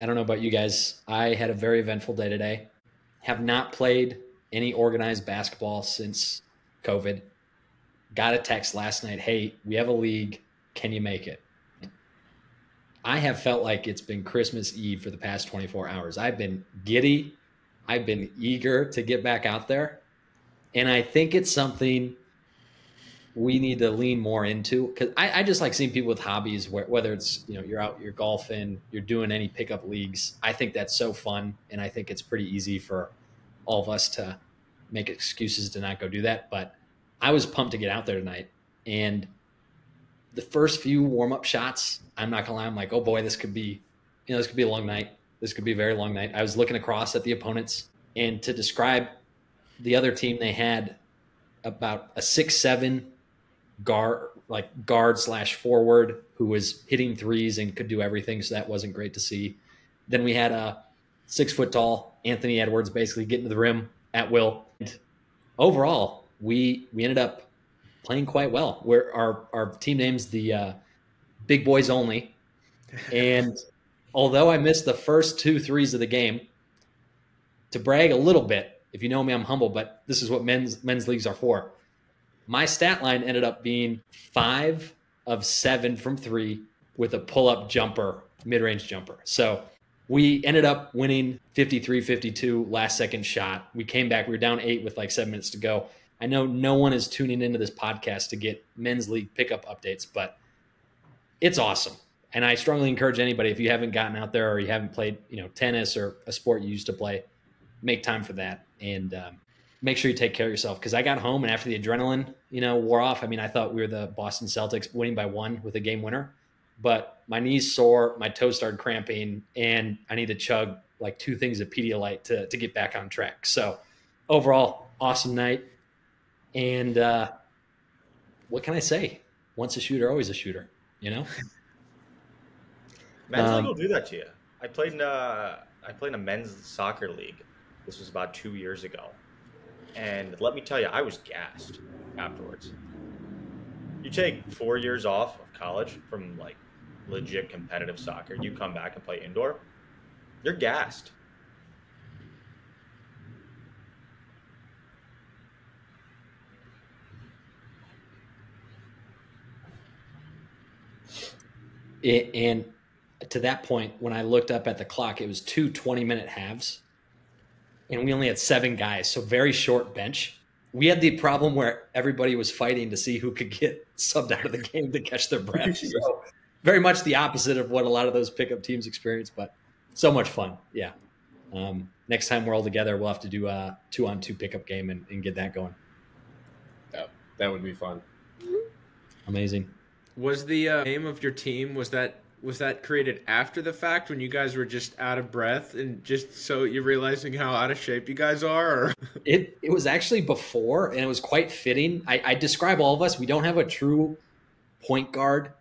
I don't know about you guys. I had a very eventful day today. Have not played any organized basketball since COVID. Got a text last night. Hey, we have a league. Can you make it? I have felt like it's been Christmas Eve for the past 24 hours. I've been giddy. I've been eager to get back out there. And I think it's something we need to lean more into because I just like seeing people with hobbies whether it's you're out, you're golfing, you're doing any pickup leagues. I think that's so fun, and I think it's pretty easy for all of us to make excuses to not go do that. But I was pumped to get out there tonight, and the first few warm-up shots, I'm not gonna lie, I'm like, oh boy, this could be this could be a long night. This could be a very long night. I was looking across at the opponents, and to describe the other team, they had about a 6'7" guard slash forward who was hitting threes and could do everything. So that wasn't great to see. Then we had a 6 foot tall Anthony Edwards basically getting to the rim at will. And overall, we ended up playing quite well. Our team name's the Big Boys Only. And although I missed the first 2 threes of the game, to brag a little bit, if you know me, I'm humble, but this is what men's leagues are for. My stat line ended up being 5 of 7 from 3 with a pull-up jumper, mid-range jumper. So we ended up winning 53-52 last-second shot. We came back. We were down 8 with like 7 minutes to go. I know no one is tuning into this podcast to get men's league pickup updates, but it's awesome. And I strongly encourage anybody, if you haven't gotten out there or you haven't played tennis or a sport you used to play, make time for that. And make sure you take care of yourself, because I got home and after the adrenaline, wore off. I mean, I thought we were the Boston Celtics winning by 1 with a game winner, but my knees sore, my toes started cramping, and I need to chug like 2 things of Pedialyte to get back on track. So overall, awesome night. And what can I say? Once a shooter, always a shooter, Men's league will do that to you. I played in a men's soccer league. This was about 2 years ago. And let me tell you, I was gassed afterwards. You take 4 years off of college from like legit competitive soccer, you come back and play indoor, you're gassed. And to that point, when I looked up at the clock, it was 2 20-minute halves. And we only had 7 guys, so very short bench. We had the problem where everybody was fighting to see who could get subbed out of the game to catch their breath. So very much the opposite of what a lot of those pickup teams experience, but so much fun. Yeah. Next time we're all together, we'll have to do a 2-on-2 pickup game and get that going. That would be fun. Amazing. Was the name of your team, was that created after the fact when you guys were just out of breath and just so you're realizing how out of shape you guys are? Or? It was actually before, and it was quite fitting. I describe all of us. We don't have a true point guard.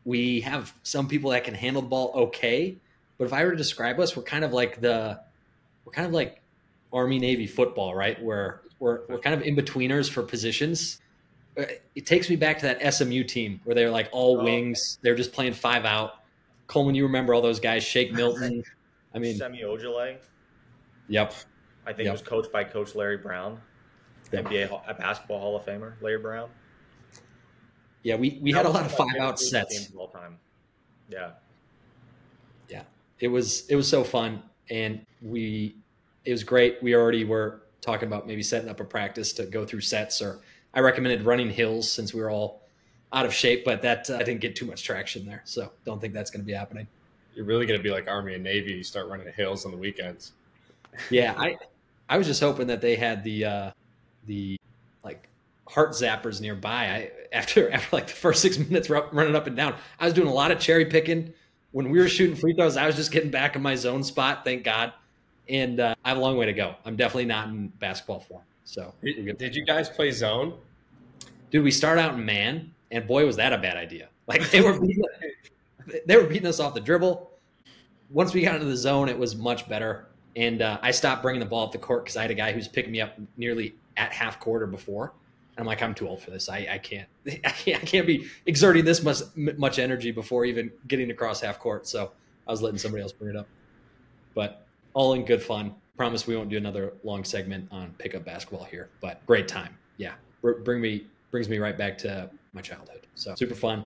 We have some people that can handle the ball okay, but if I were to describe us, we're kind of like Army Navy football, right? Where we're kind of in betweeners for positions. It takes me back to that SMU team where they're like all wings. They're just playing 5 out. Coleman, you remember all those guys, Shake Milton. I mean, Semi Ojeleye. Yep. I think it was coached by Coach Larry Brown, NBA a basketball Hall of Famer, Larry Brown. Yeah, we had a lot of 5 out sets. All time. Yeah. Yeah. It was so fun, and it was great. We already were talking about maybe setting up a practice to go through sets, or I recommended running hills since we were all out of shape, but that I didn't get too much traction there. So don't think that's going to be happening. You're really going to be like Army and Navy. You start running hills on the weekends. Yeah. I was just hoping that they had the like heart zappers nearby. After like the first 6 minutes running up and down, I was doing a lot of cherry picking. When we were shooting free throws, I was just getting back in my zone spot. Thank God. And I have a long way to go. I'm definitely not in basketball form. So did you guys play zone? Dude, we start out in man, and boy, was that a bad idea. Like they were beating us off the dribble. Once we got into the zone, it was much better. And I stopped bringing the ball up the court because I had a guy who's picking me up nearly at half court or before. And I'm like, I'm too old for this. I can't be exerting this much energy before even getting across half court. So I was letting somebody else bring it up. but all in good fun. Promise we won't do another long segment on pickup basketball here, but great time. Yeah, brings me right back to my childhood. So super fun.